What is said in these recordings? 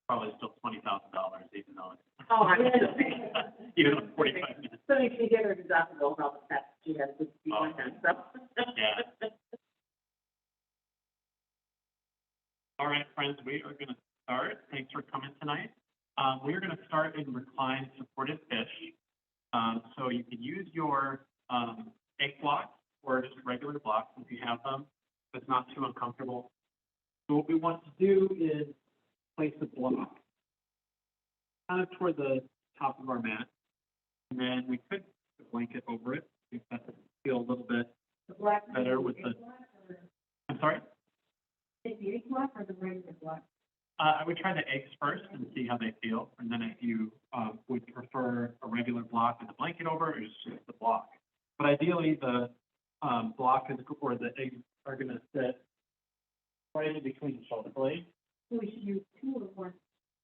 Probably still $20,000, even though it's Oh, I even though it's 45 minutes. So if you get her deductible, how the test she has to be Oh. one time, so. Yeah. All right, friends, we are going to start. Thanks for coming tonight. We are going to start in reclined supported fish. So you can use your egg blocks or just regular blocks if you have them. If it's not too uncomfortable. So what we want to do is place a block kind of toward the top of our mat, and then we could put a blanket over it. I think that would feel a little bit The black. better with the. I'm sorry. Is the egg block or the regular block? I would try the eggs first and see how they feel, and then if you would prefer a regular block with a blanket over, or just the block. But ideally, the block is or the eggs are going to sit right in between the shoulder blades. So we should use 2 or 1?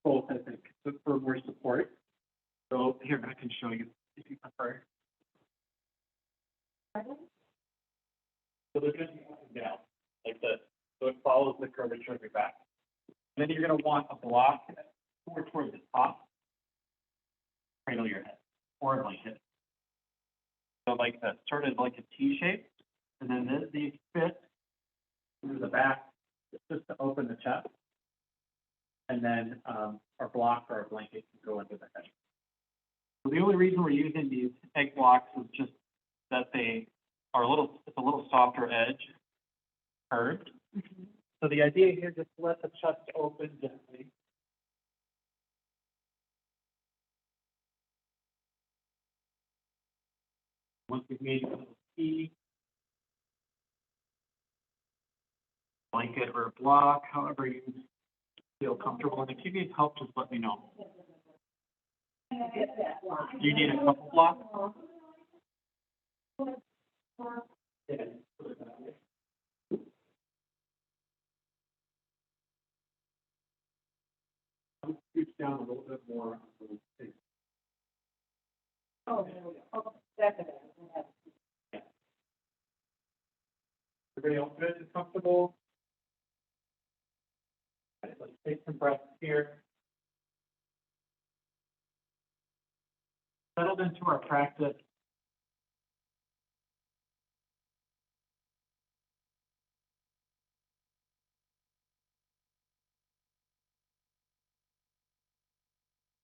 Both, I think, for more support. So here, I can show you if you prefer. So they're going to be up and down like this. So it follows the curvature of your back. And then you're going to want a block more towards the top, cradle your head, or a blanket. So like that, sort of like a T shape. And then these fit through the back, just to open the chest. And then our block or our blanket can go into the head. So the only reason we're using these egg blocks is just that they are it's a little softer edge, curved. Mm-hmm. So the idea here is just to let the chest open gently. Once we've made a little T, blanket or a block, however you feel comfortable. And if you need help, just let me know. Do you need a couple blocks? Yeah. I'll scooch down a little bit more on those things. Oh, definitely. Yeah. Everybody else good and comfortable? All right, let's take some breaths here. Settled into our practice.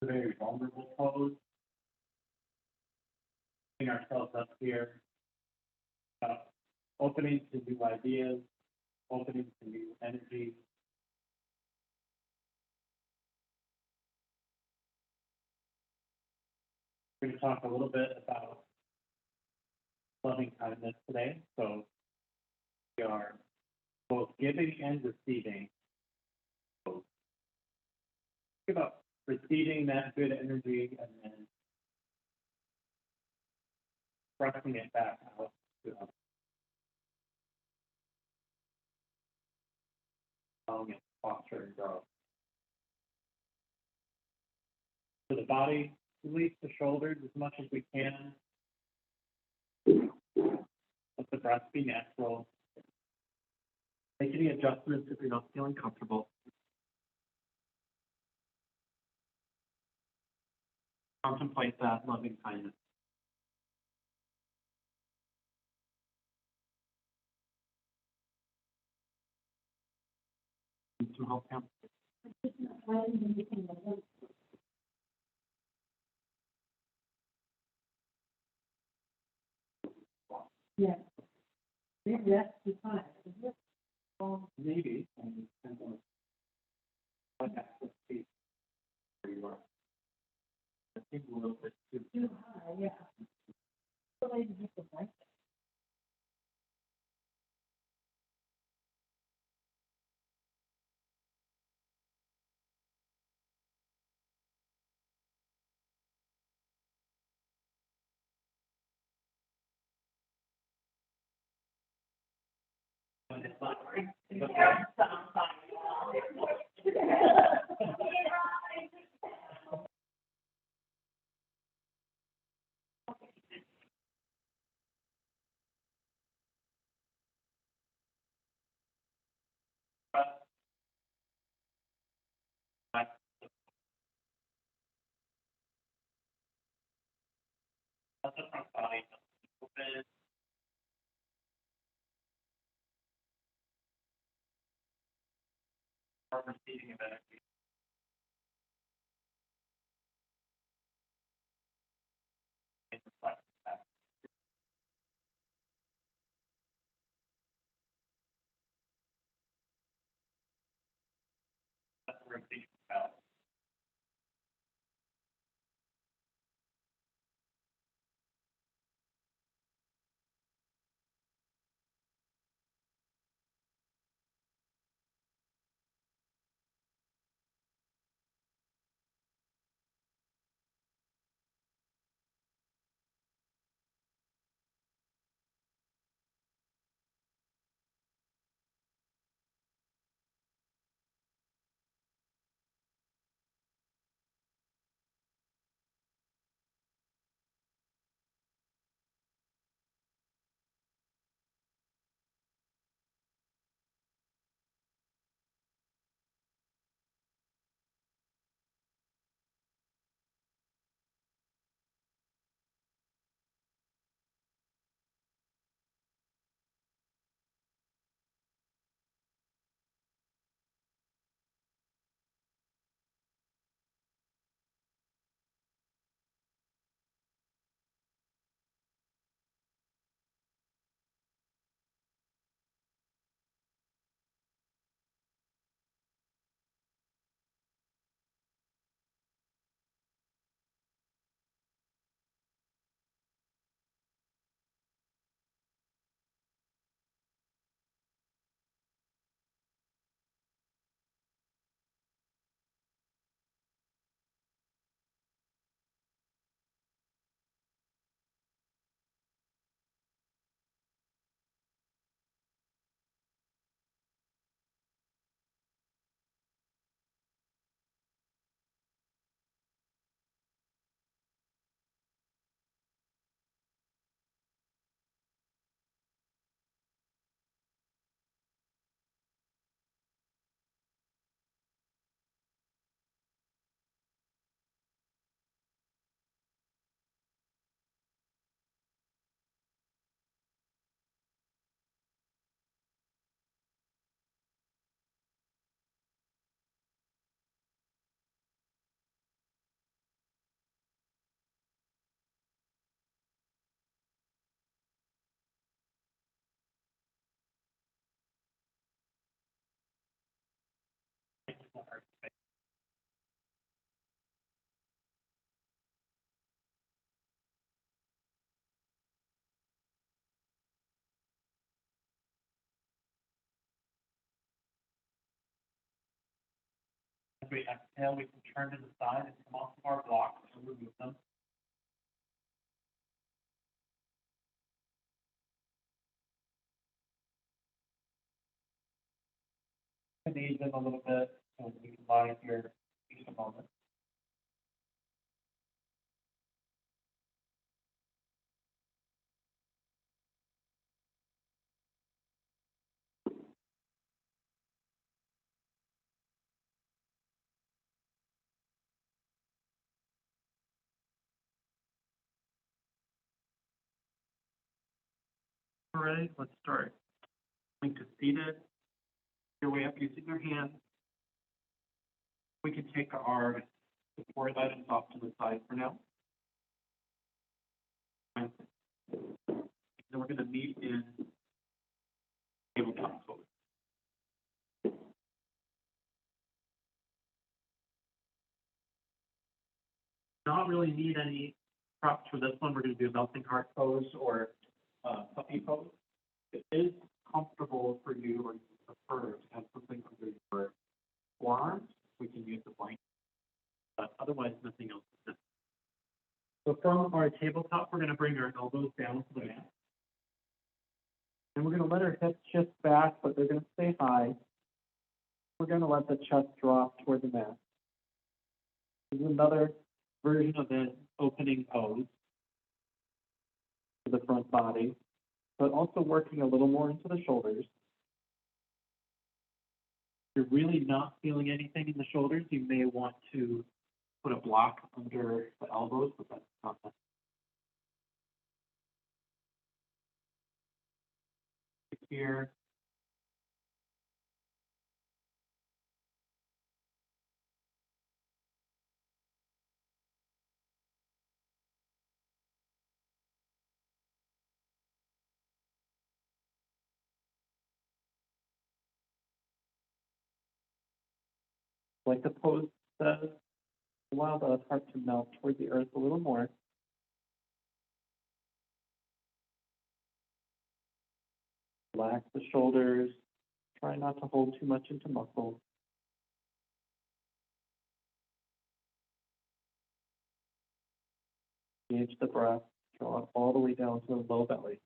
A very vulnerable pose. Putting ourselves up here. Opening to new ideas, opening to new energy. We're going to talk a little bit about loving kindness today. So we are both giving and receiving. So think about receiving that good energy and then expressing it back out to others. Allowing it to foster and grow. For the body, release the shoulders as much as we can. Let the breath be natural. Make any adjustments if you're not feeling comfortable. Contemplate that loving kindness. Need some help, Pam? Yeah. Maybe that's the time. Maybe. And depends on what access space where you are. I think a little bit too. Too high, yeah. So they just like that. Let the front body open. Or receiving of energy. And reflect that. That's the rotation valve. As we exhale, we can turn to the side and come off of our blocks and remove them. And ease them a little bit, so we can lie here just a moment. All right, let's start. Going to seated. Your way up using your hands. We can take our support items off to the side for now. And then we're going to meet in tabletop pose. Not really need any props for this one. We're going to do a melting heart pose or puppy pose. It is comfortable for you or you prefer to have something under your forearms. We can use the blanket, but otherwise nothing else is necessary. So from our tabletop, we're going to bring our elbows down to the mat. And we're gonna let our hips shift back, but they're gonna stay high. We're gonna let the chest drop toward the mat. This is another version of an opening pose for the front body, but also working a little more into the shoulders. If you're really not feeling anything in the shoulders, you may want to put a block under the elbows, but that's not necessary. Here. Like the pose says, allow the heart to melt toward the earth a little more. Relax the shoulders. Try not to hold too much into muscle. Engage the breath. Draw it all the way down to the low belly.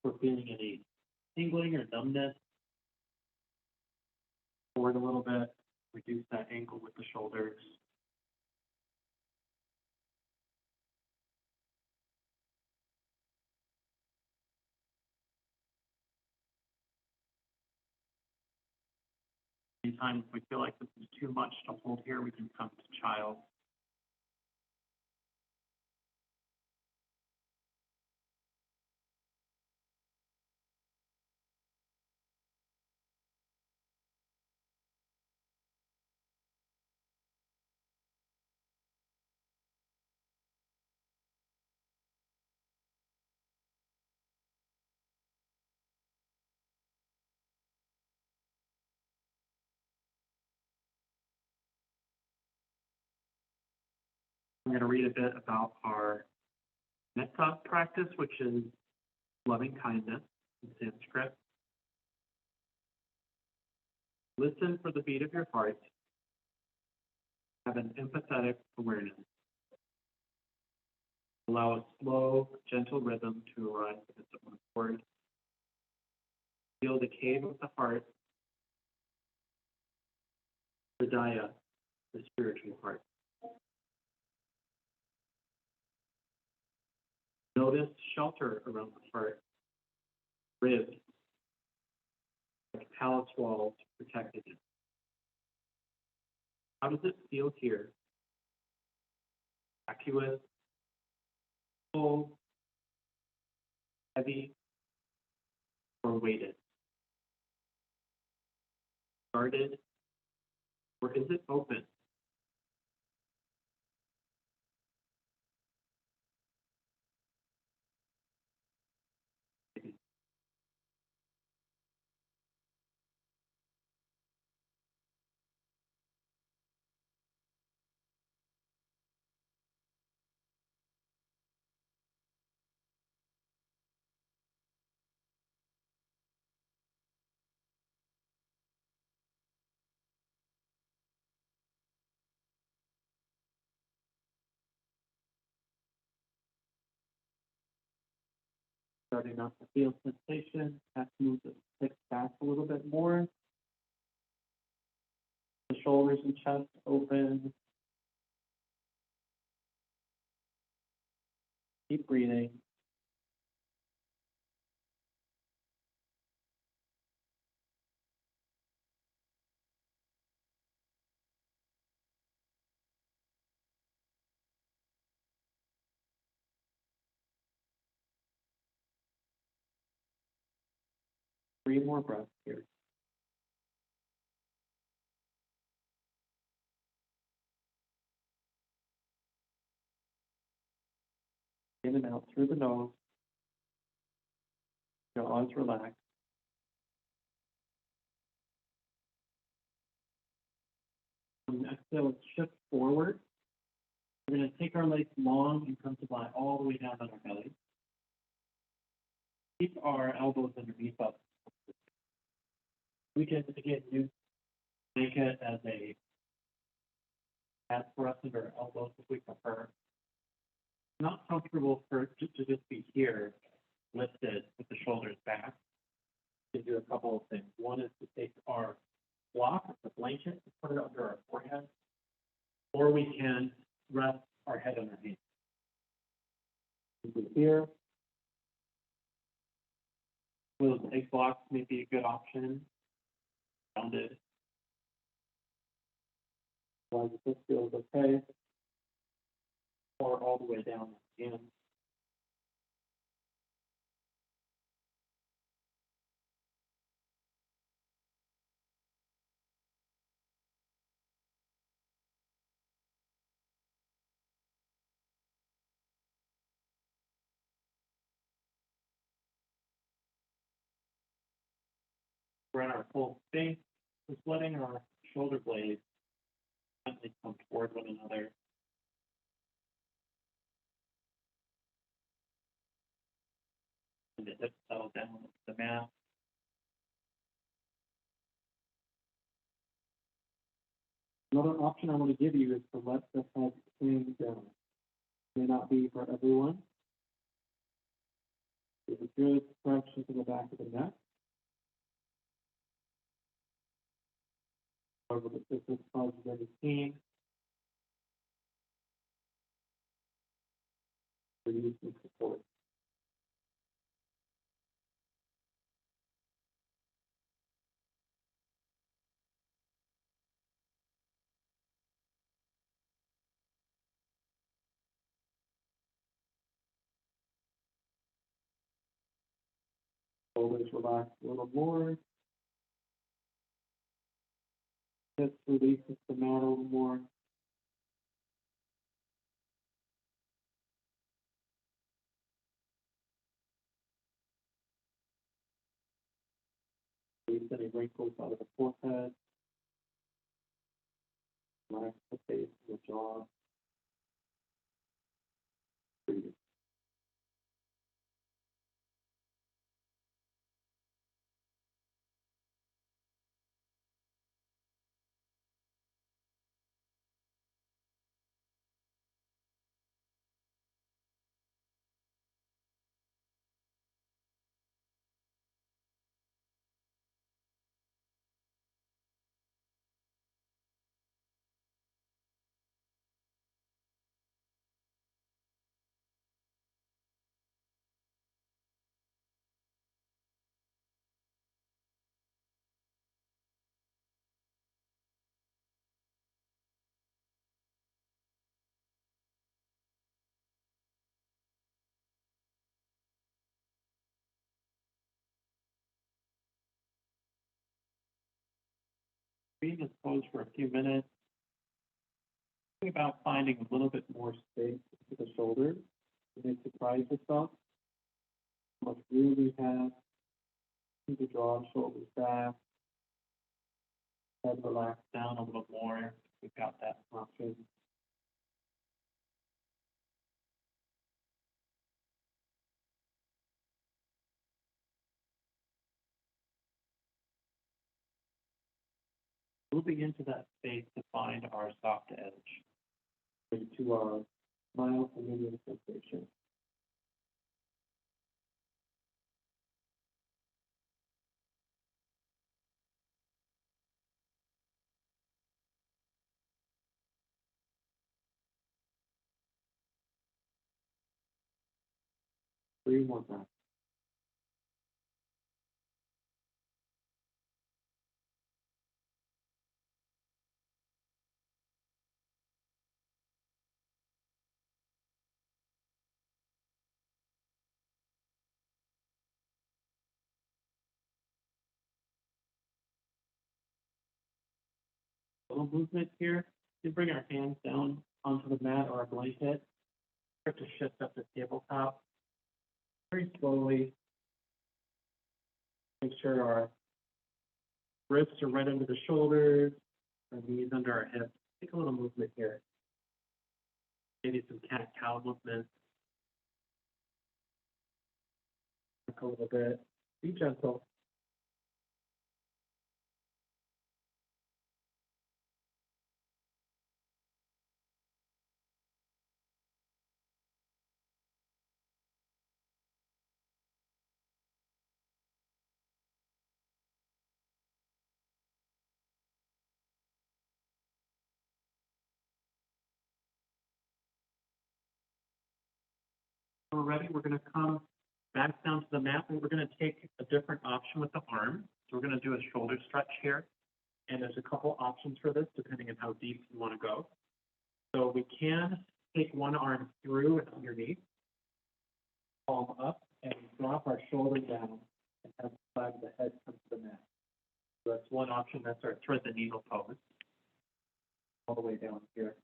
If we're feeling any tingling or numbness, forward a little bit, reduce that angle with the shoulders. Anytime if we feel like this is too much to hold here, we can come to child. I'm going to read a bit about our metta practice, which is loving kindness in Sanskrit. Listen for the beat of your heart. Have an empathetic awareness. Allow a slow, gentle rhythm to arise with its own accord. Feel the cave of the heart, Hridaya, the spiritual heart. Notice shelter around the heart, ribs, like palace walls protecting it. How does it feel here? Vacuous, full, heavy, or weighted? Guarded, or is it open? Starting off to feel sensation, have to move the hips back a little bit more. The shoulders and chest open. Keep breathing. Three more breaths here. In and out through the nose. Jaws relaxed. On the exhale, let's shift forward. We're gonna take our legs long and come to lie all the way down on our belly. Keep our elbows underneath us. We can again use blanket as a pad for us under our elbows if we prefer. Not comfortable for to just be here, lifted with the shoulders back. We can do a couple of things. One is to take our block, the blanket, and put it under our forehead, or we can rest our head on our hands. Here, those egg blocks may be a good option. Rounded. As long as this feels okay. Or all the way down again. We're in our full space. Just letting our shoulder blades gently come toward one another. And the hips settle down onto the mat. Another option I want to give you is to let the head hang down. May not be for everyone. Give a good stretch into the back of the neck. However, if this causes any pain, reduce the support. Shoulders relax a little more. Hips releases the mat a little more. Release any wrinkles out of the forehead. Relax the face and the jaw. Breathe. Being exposed for a few minutes. Think about finding a little bit more space to the shoulders. You may surprise yourself how much room we have. Keep the jaw, shoulders back. Head relax down a little more. We've got that option. Moving into that space to find our soft edge. Into our mild to medium sensation. Three more times. Little movement here. We bring our hands down onto the mat or a blanket. Start to shift up the tabletop very slowly. Make sure our wrists are right under the shoulders, our knees under our hips. Take a little movement here. Maybe some cat-cow movement. Back a little bit. Be gentle. When we're ready, we're going to come back down to the mat, and we're going to take a different option with the arm. So we're going to do a shoulder stretch here. And there's a couple options for this, depending on how deep you want to go. So we can take one arm through and underneath, palm up, and drop our shoulder down and have the side of the head come to the mat. So that's one option. That's our thread the needle pose. All the way down here.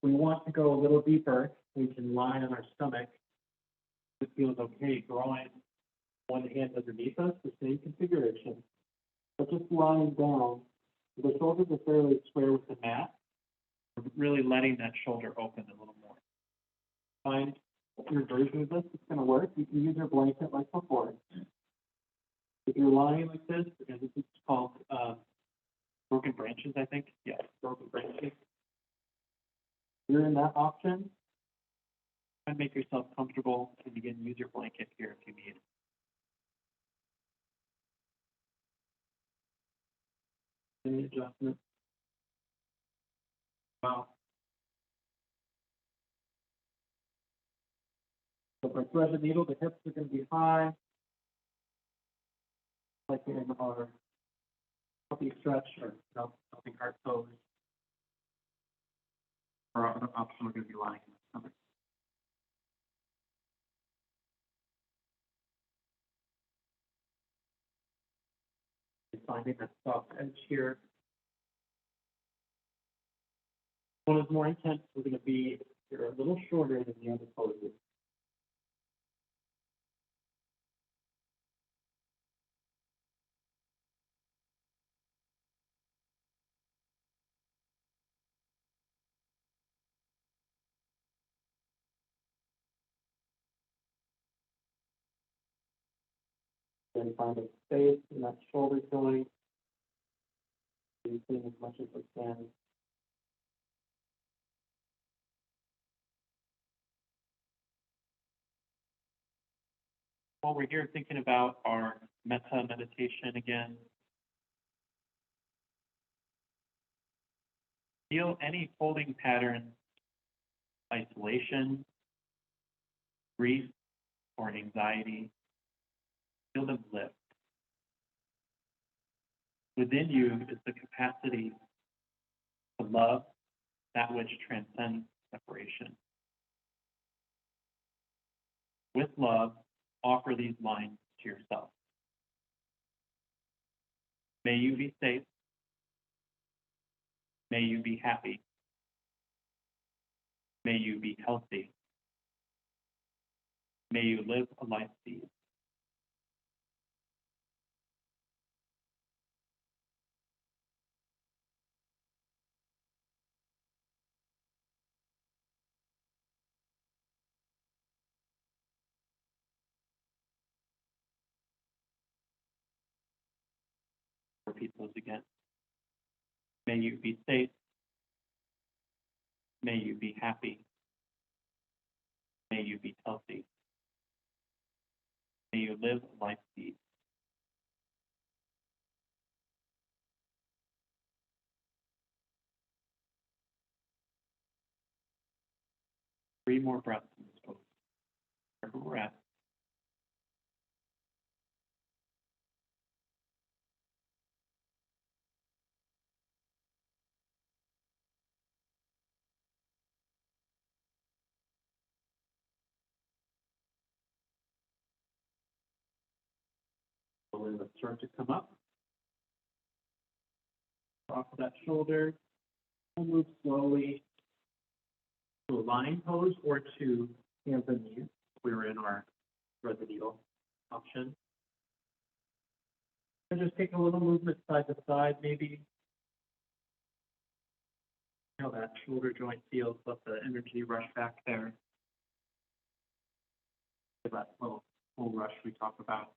We want to go a little deeper. We can lie on our stomach. It feels okay. Drawing one hand underneath us, the same configuration. But just lying down, the shoulders are fairly square with the mat. We're really letting that shoulder open a little more. Find your version of this. It's going to work. You can use your blanket like before. If you're lying like this, and this is called broken branches, I think. Yeah, broken branches. You're in that option. Try and make yourself comfortable, and again, use your blanket here if you need. Any adjustment? Wow. So if I thread the needle, the hips are going to be high. Like in our healthy stretch or healthy heart pose. Or our other option, we're going to be lying in the stomach. Finding that soft edge here. One is more intense. We're going to be here a little shorter than the other poses. Then find a space in that shoulder joint. Using as much as we can. While we're here thinking about our metta meditation again, feel any holding pattern, isolation, grief, or anxiety. Feel them lift. Within you is the capacity to love that which transcends separation. With love, offer these lines to yourself. May you be safe. May you be happy. May you be healthy. May you live a life seed. Repeat those again. May you be safe. May you be happy. May you be healthy. May you live a life seed. Three more breaths in this pose. Wherever we're at. Slowly let's start to come up. Off of that shoulder. We'll move slowly to a lying pose or to hands and knees. We were in our thread the needle option. And just take a little movement side to side, maybe. How that shoulder joint feels, let the energy rush back there. That little full rush we talked about.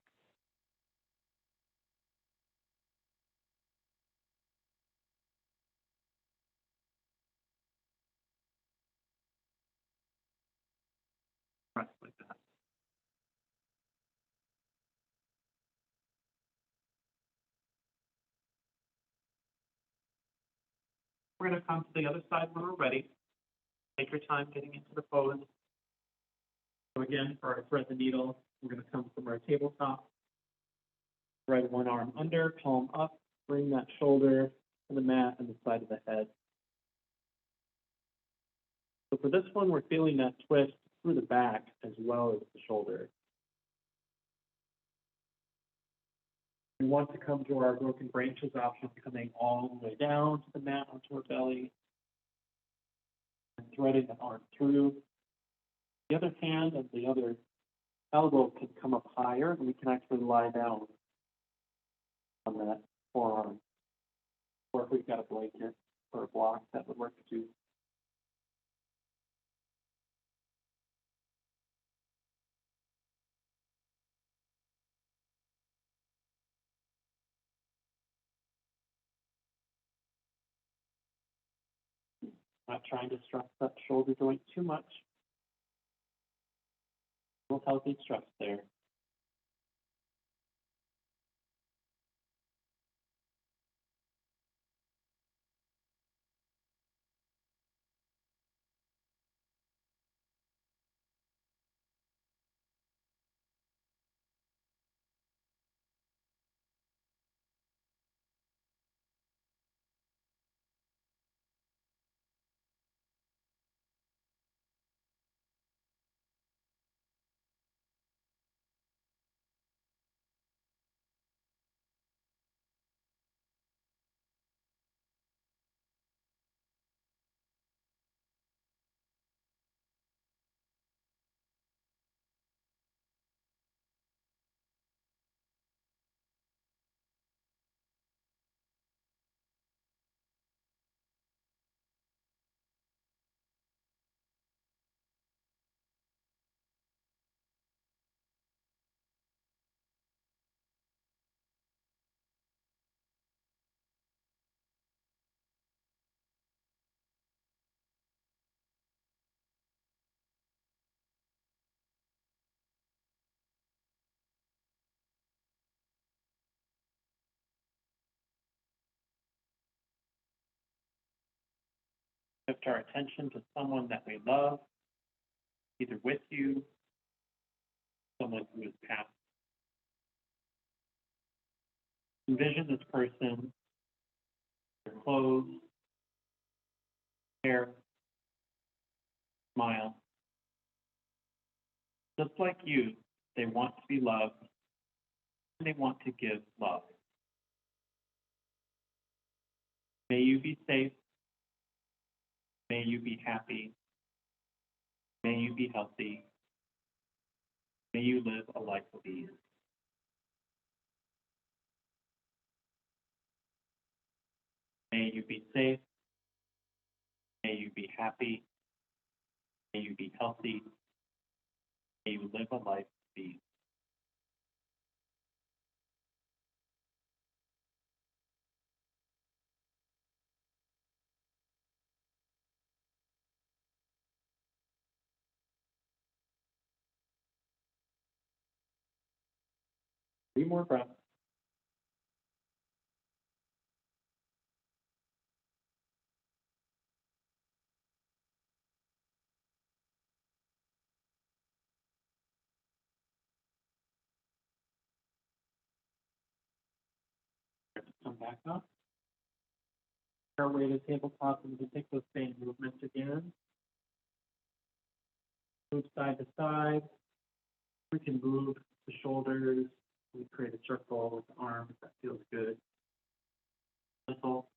Press like that. We're going to come to the other side when we're ready. Take your time getting into the pose. So again, for our thread the needle, we're going to come from our tabletop. Right one arm under, palm up, bring that shoulder to the mat and the side of the head. So for this one, we're feeling that twist through the back as well as the shoulder. We want to come to our broken branches option, coming all the way down to the mat onto our belly. And threading the arm through. The other hand and the other elbow can come up higher, and we can actually lie down on that forearm. Or if we've got a blanket or a block, that would work too. Not trying to stress that shoulder joint too much. A little healthy stress there. Shift our attention to someone that we love, either with you, someone who is passed. Envision this person, their clothes, hair, smile. Just like you, they want to be loved, and they want to give love. May you be safe. May you be happy. May you be healthy. May you live a life of ease. May you be safe. May you be happy. May you be healthy. May you live a life of ease. Three more breaths. Come back up. Our way to tabletop, and we can take those same movements again. Move side to side. We can move the shoulders. We create a circle with the arms. That feels good. Whistle.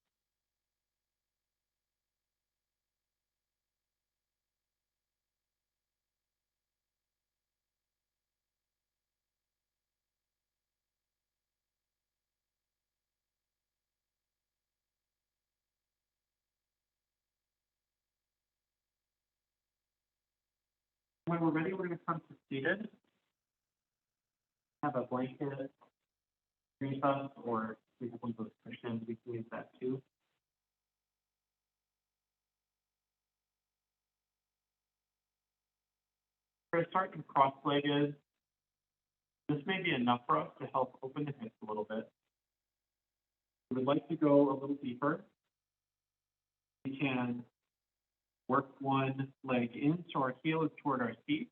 When we're ready, we're gonna come to seated. Have a blanket underneath us, or we have one of those cushions, we can use that too. We're gonna start in cross-legged. This may be enough for us to help open the hips a little bit. We would like to go a little deeper. We can work one leg in, so our heel is toward our seat.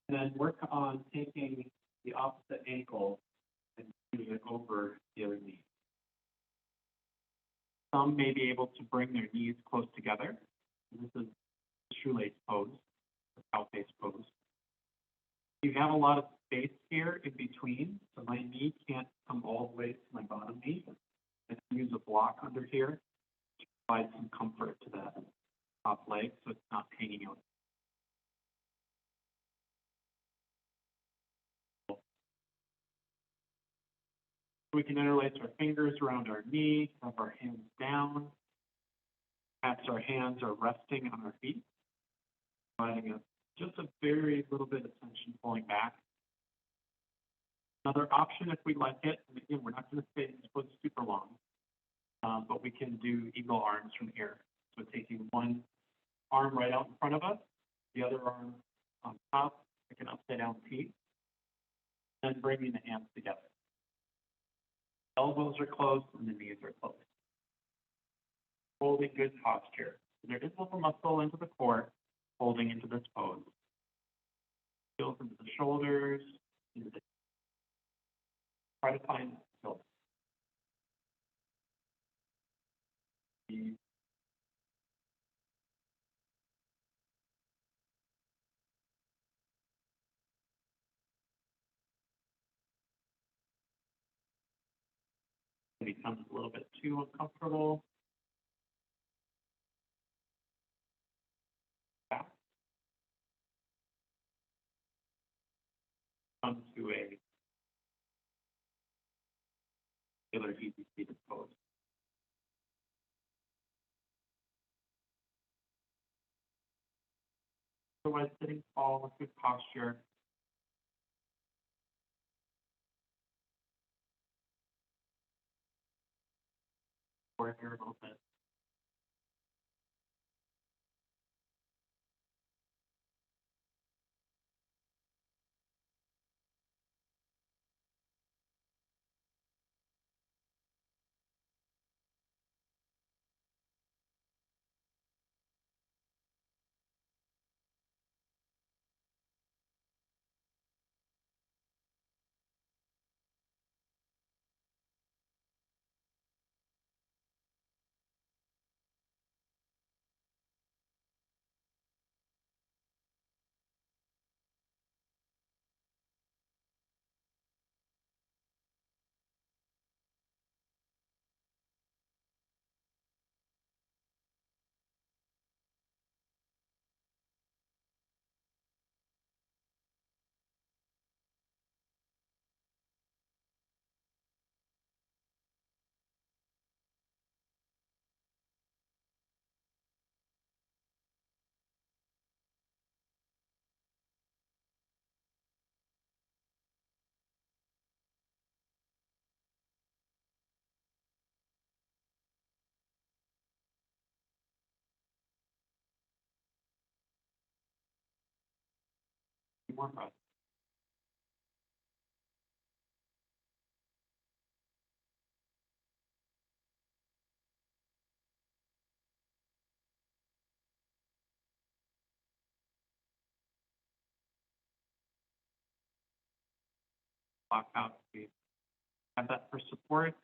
And then work on taking the opposite ankle and moving it over the other knee. Some may be able to bring their knees close together. This is the shoelace pose, the cow face pose. You have a lot of space here in between, so my knee can't come all the way to my bottom knee. I can use a block under here to provide some comfort to that top leg, so it's not hanging out. We can interlace our fingers around our knee, have our hands down. Perhaps our hands are resting on our feet, providing just a very little bit of tension pulling back. Another option, if we like it, and again, we're not going to stay in this pose super long, but we can do eagle arms from here. So taking one arm right out in front of us, the other arm on top, like an upside down T, and bringing the hands together. Elbows are closed and the knees are closed. Holding good posture. There is a little muscle into the core, holding into this pose. Feels into the shoulders, into the try to find tilt. It becomes a little bit too uncomfortable. Back. Come to a regular easy seated pose. Otherwise, sitting tall with good posture. Or here a little bit. More breath. Lock out. Have that for support.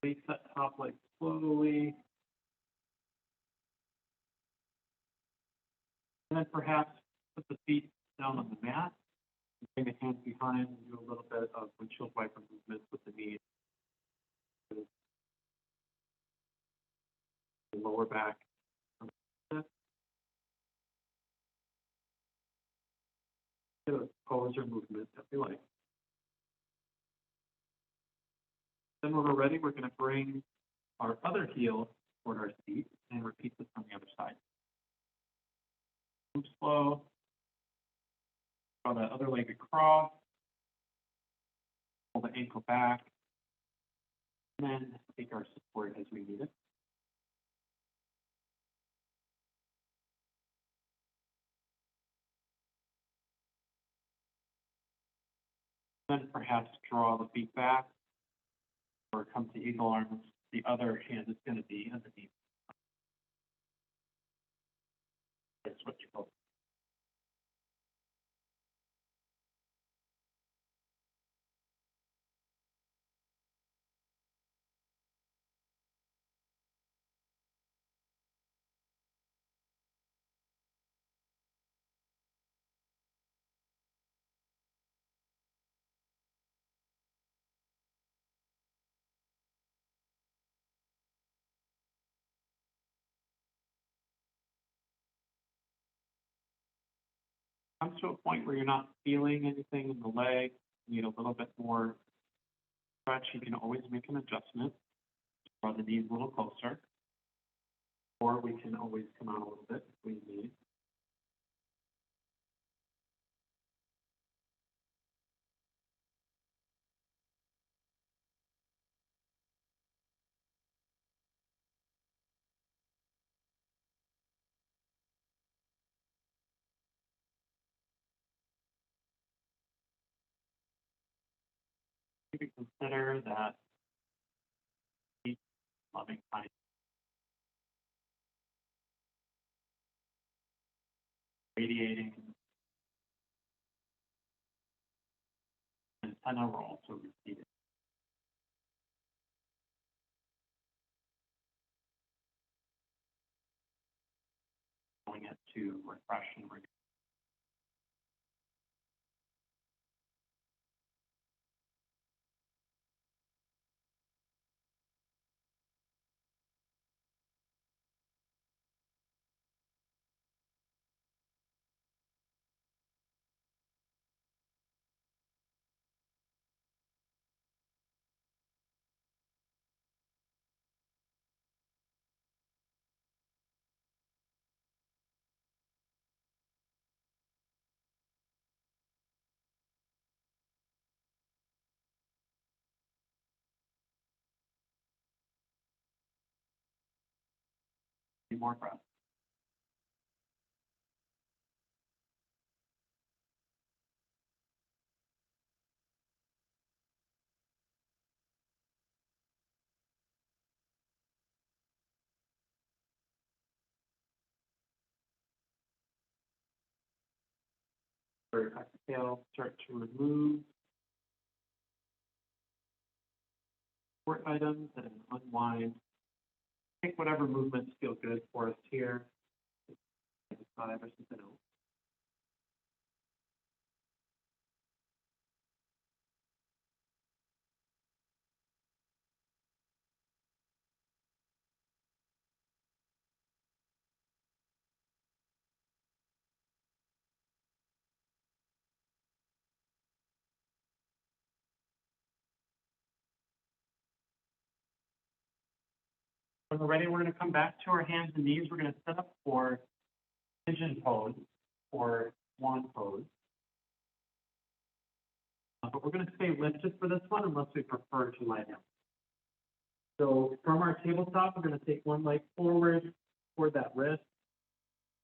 Release that top leg slowly. And then perhaps put the feet down on the mat. Bring the hands behind and do a little bit of windshield wiper movements with the knees. The lower back. Get a pose or movement that we like. Then when we're ready, we're going to bring our other heel toward our seat and repeat this on the other side. Move slow. Draw that other leg across. Pull the ankle back. And then take our support as we need it. Then perhaps draw the feet back. Or come to eagle arms. The other hand is going to be underneath. That's what you call. Comes to a point where you're not feeling anything in the leg, you need a little bit more stretch, you can always make an adjustment. Draw the knees a little closer. Or we can always come out a little bit if we need. You can consider that deep, loving kindness. Radiating antenna will also repeat it. Allowing it to refresh and renew. Few more breaths. For exhale, start to remove support items and unwind. Take whatever movements feel good for us here. Five or something else. When we're ready, we're going to come back to our hands and knees. We're going to set up for pigeon pose or swan pose. But we're going to stay lifted for this one unless we prefer to lie down. So from our tabletop, we're going to take one leg forward toward that wrist,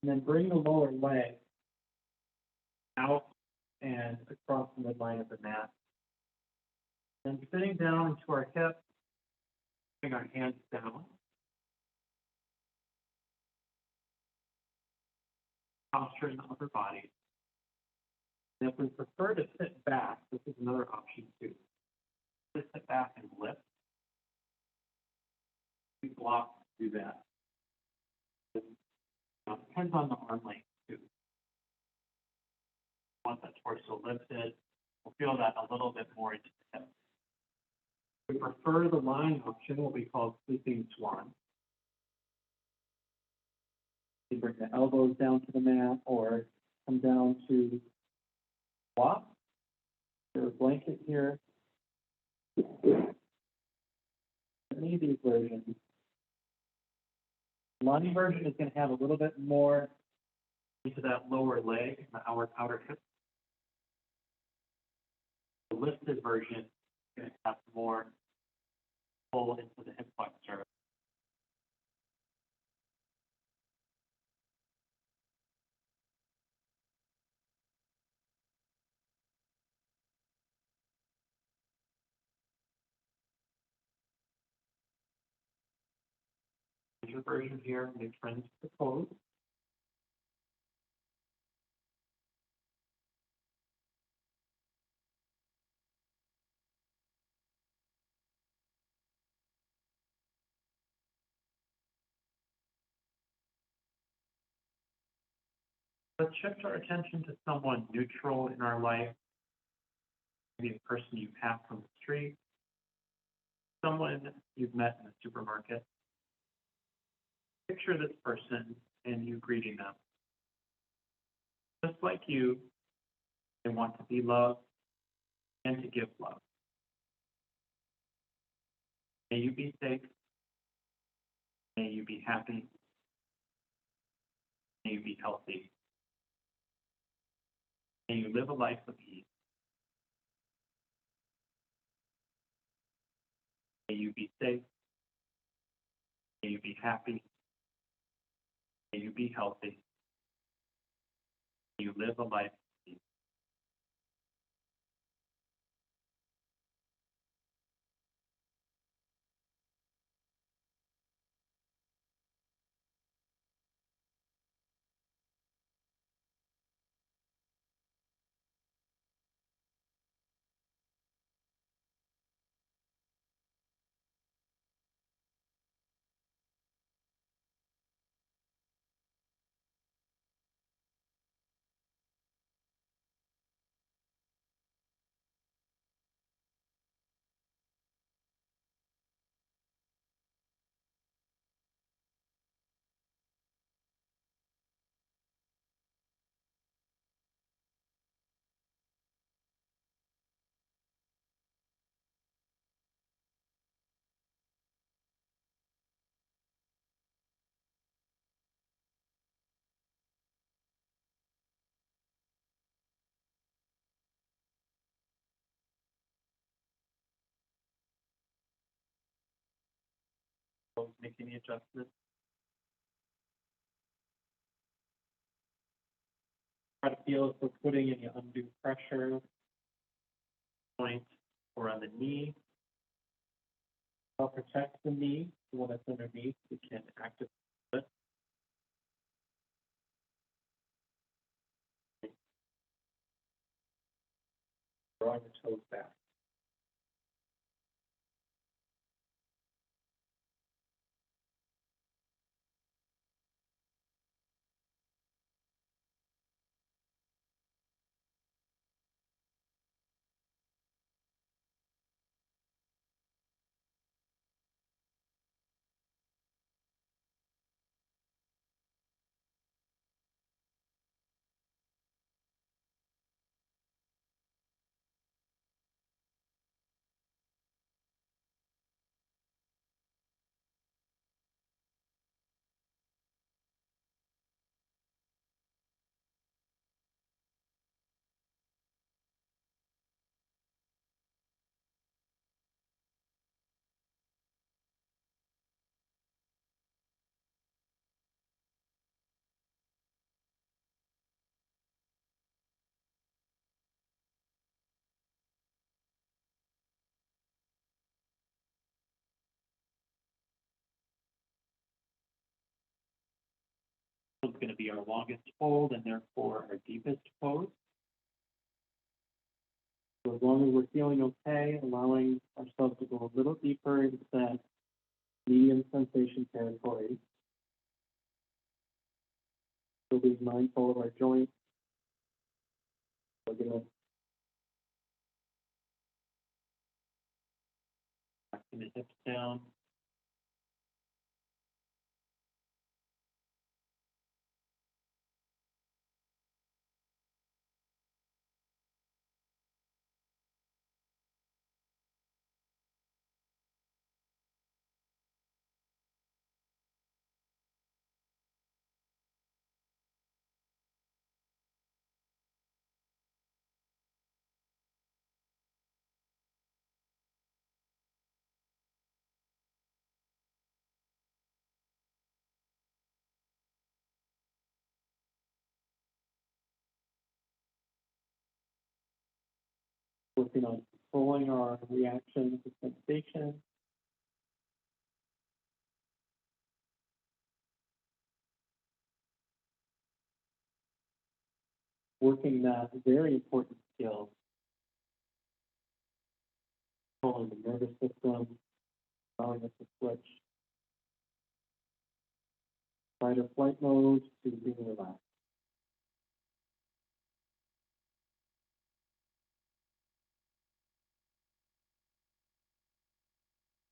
and then bring the lower leg out and across the midline of the mat. Then sitting down into our hips, bring our hands down. Posture in the upper body. And if we prefer to sit back, this is another option too. Just sit back and lift. We block to do that. It depends on the arm length too. Once that torso lifted, we'll feel that a little bit more into the hips. We prefer the lying option, what we call sleeping swan. You bring the elbows down to the mat or come down to squat. There's a blanket here. Any of these versions. Lying version is going to have a little bit more into that lower leg, the outer hip. The lifted version is going to have more pull into the hip flexor. Your version here, they trend to the pose. Let's shift our attention to someone neutral in our life, maybe a person you pass on the street, someone you've met in the supermarket. Picture this person and you greeting them. Just like you, they want to be loved and to give love. May you be safe. May you be happy. May you be healthy. May you live a life of ease. May you be safe. May you be happy. May you be healthy. May you live a life of ease. Make any adjustments. Try to feel if we're putting any undue pressure, point or on the knee. I'll protect the knee, the one that's underneath, we can activate it. Drawing the toes back. It's going to be our longest hold and therefore our deepest pose. So as long as we're feeling okay, allowing ourselves to go a little deeper into that medium sensation territory. So being mindful of our joints. We're going to back the hips down. Working on controlling our reaction to sensation. Working that very important skill, controlling the nervous system, allowing us to switch fight or flight mode to being relaxed.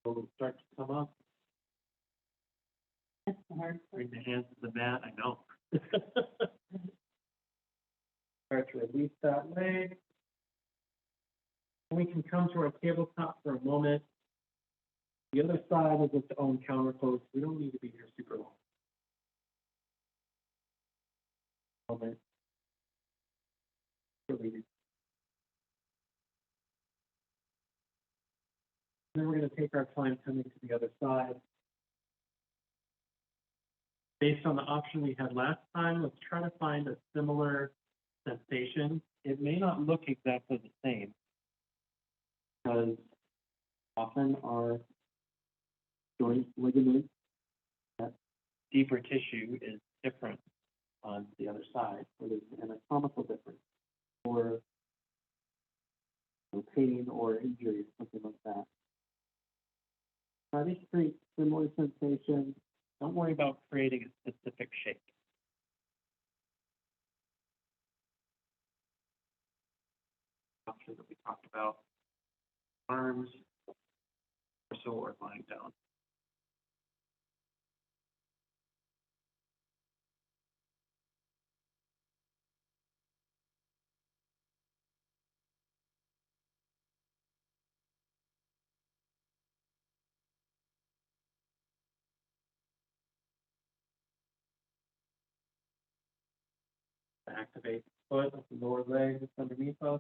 So we'll start to come up, That's the hard part. bring the hands to the mat, I know. Start to release that leg. We can come to our tabletop for a moment. The other side is its own counter pose. We don't need to be here super long. Moment. Release. Then we're going to take our time coming to the other side. Based on the option we had last time, let's try to find a similar sensation. It may not look exactly the same because often our joint ligaments, that deeper tissue is different on the other side, or there's an anatomical difference, or pain or injury, something like that. Try to create similar sensations. Don't worry about creating a specific shape. Option that we talked about, arms, torso, or lying down. To activate the foot of the lower leg that's underneath us.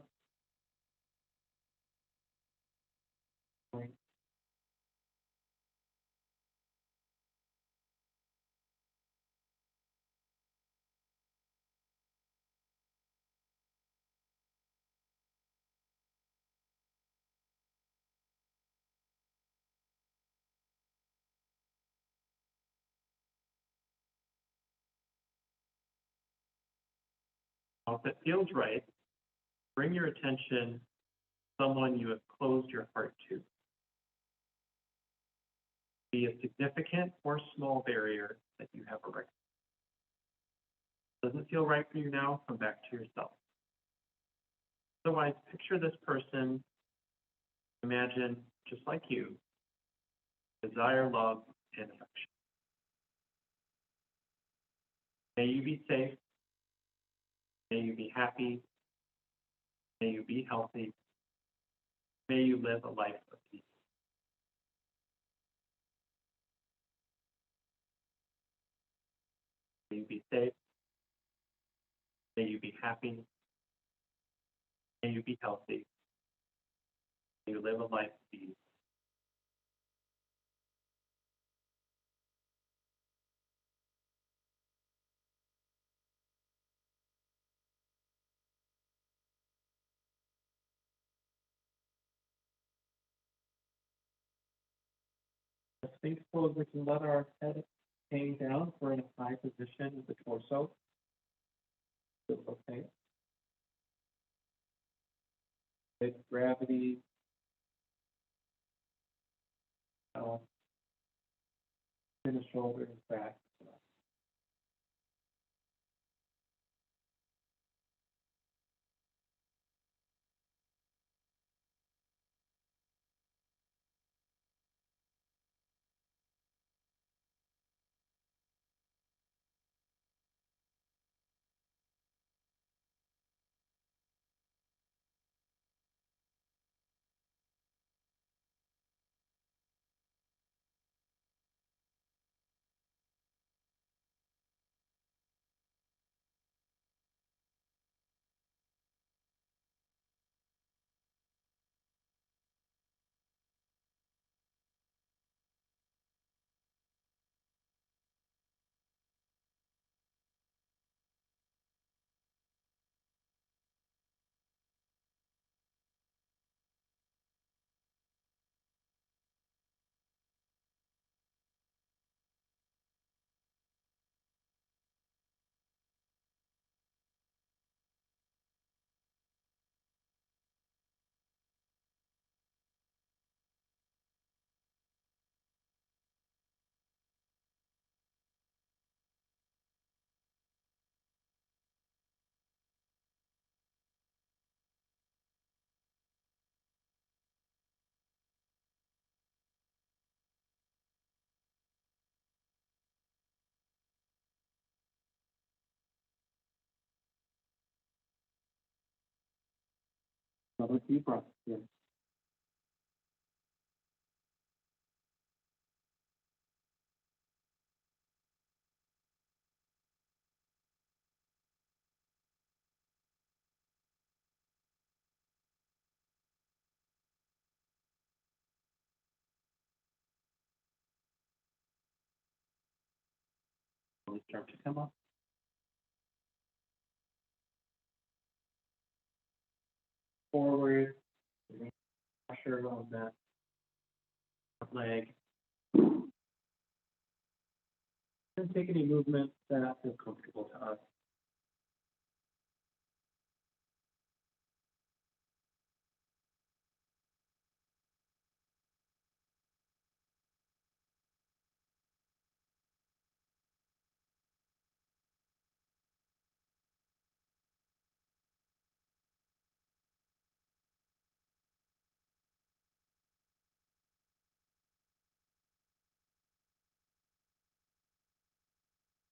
If it feels right, bring your attention to someone you have closed your heart to. Be a significant or small barrier that you have erected. Doesn't feel right for you now, come back to yourself. Otherwise, picture this person, imagine, just like you, desire love and affection. May you be safe. May you be happy. May you be healthy. May you live a life of peace. May you be safe. May you be happy. May you be healthy. May you live a life of peace. As things close, we can let our head hang down. We're in a high position with the torso. Feels okay. With gravity. Chin the shoulders back. Another deep breath here. Really start to come up. Forward, pressure on that leg. And take any movement that feels comfortable to us.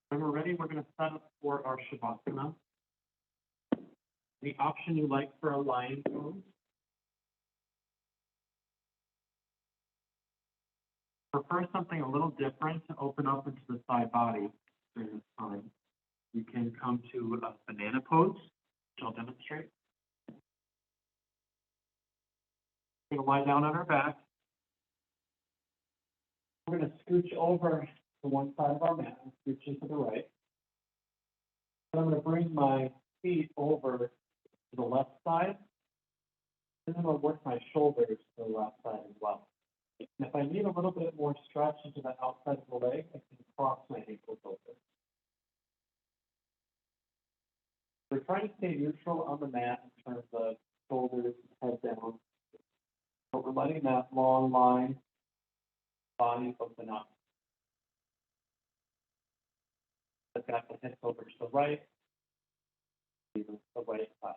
When we're ready, we're going to set up for our Shavasana. The option you like for a lion pose. Prefer something a little different to open up into the side body during this time. You can come to a banana pose, which I'll demonstrate. We're going to lie down on our back. We're going to scooch over to one side of our mat and scooch to the right. And I'm going to bring my feet over to the left side. And then I'll work my shoulders to the left side as well. And if I need a little bit more stretch into the outside of the leg, I can cross my ankles over. We're trying to stay neutral on the mat in terms of shoulders, head down. But we're letting that long line, body open up. I've got the hips over to the right, the right side.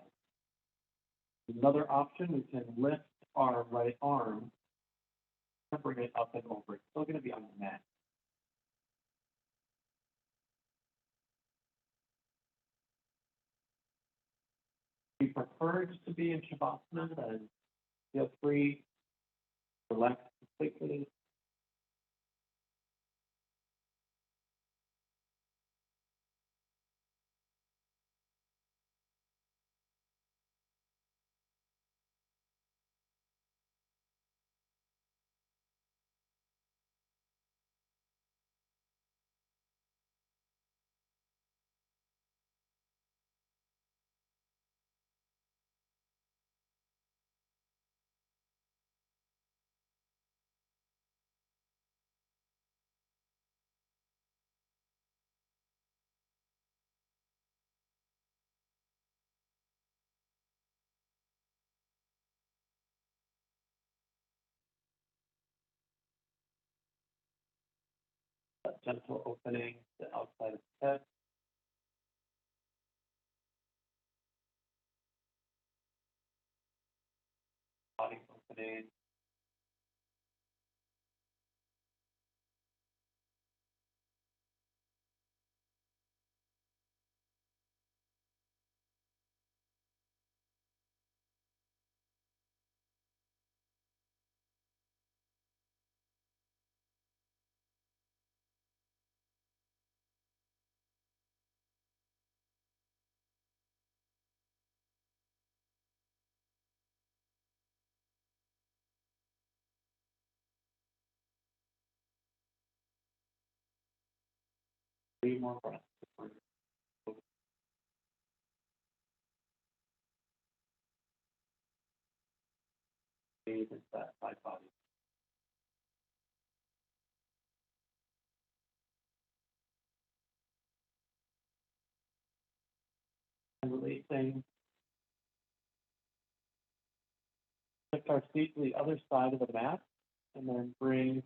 Another option, we can lift our right arm and bring it up and over. It's still going to be on the mat. If you prefer just to be in Shavasana, then feel free to relax completely. A gentle opening to the outside of the head. Body opening. Three more breaths. Breathe into that side body. And releasing. Lift our feet to the other side of the mat, and then bring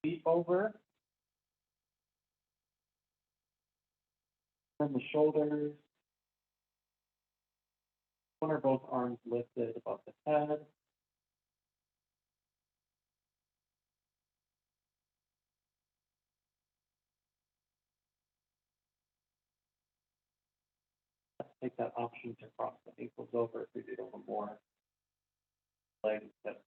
feet over. From the shoulders. One or both arms lifted above the head. take that option to cross the ankles over if we did a little more. Legs that.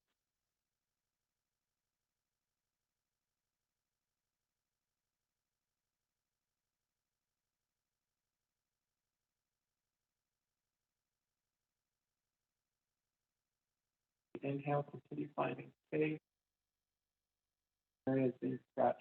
Inhale, continue finding space. Areas being stretched.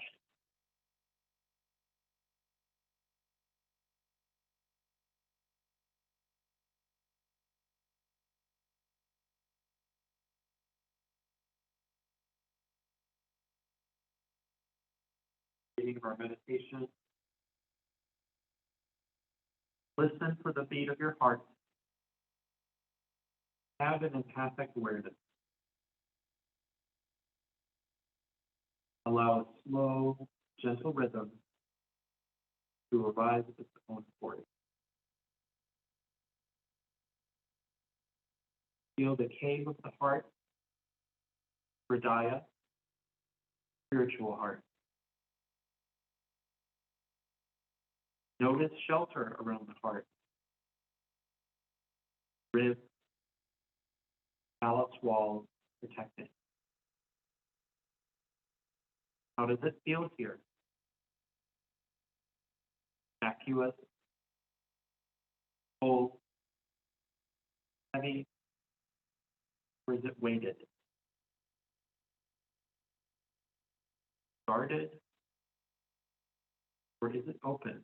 Beginning of our meditation. Listen for the beat of your heart. Have an empathic awareness. Allow a slow, gentle rhythm to arise of its own accord. Feel the cave of the heart, Hridaya, spiritual heart. Notice shelter around the heart. Ribs, balanced walls, protected. How does it feel here? Vacuous, full, heavy, or is it weighted? Guarded, or is it open?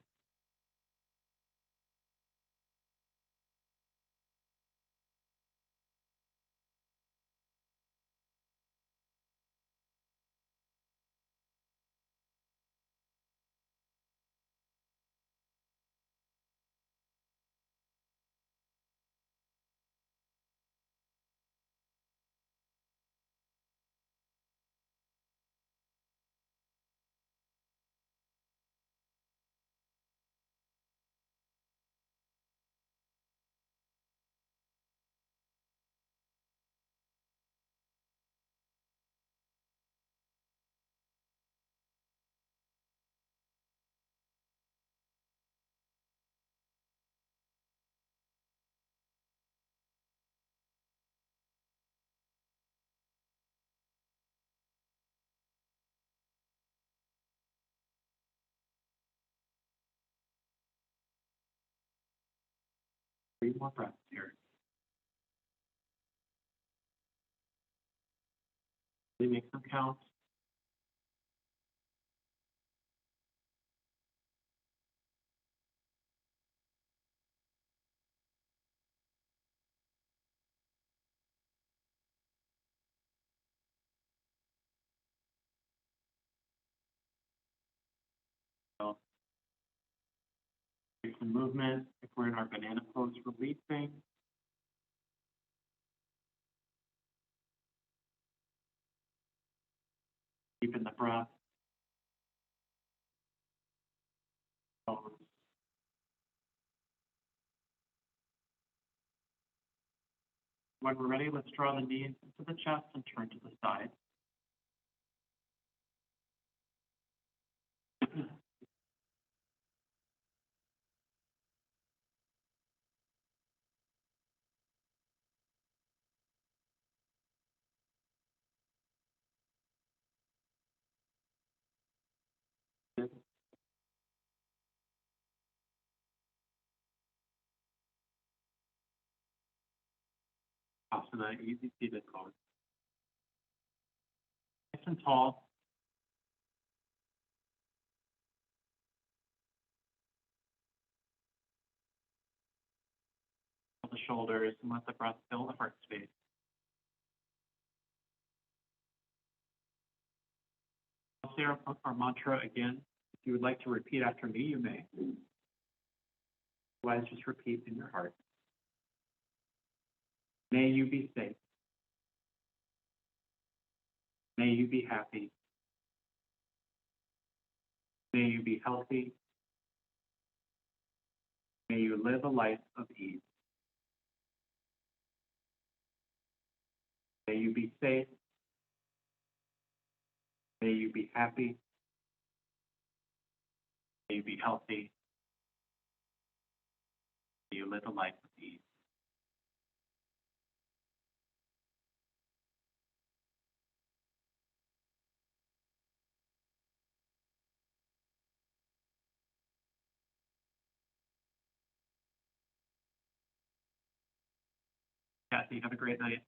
Three more breaths here. Really make them count. So, take some movement. If we're in our banana pose, releasing. Deepen the breath. Pose. When we're ready, let's draw the knees into the chest and turn to the side. Asana, easy seated pose. Nice and tall. The shoulders and let the breath fill the heart space. I'll say our mantra again. If you would like to repeat after me, you may. Otherwise, just repeat in your heart. May you be safe. May you be happy. May you be healthy. May you live a life of ease. May you be safe. May you be happy. May you be healthy. May you live a life with ease. Kathy, have a great night.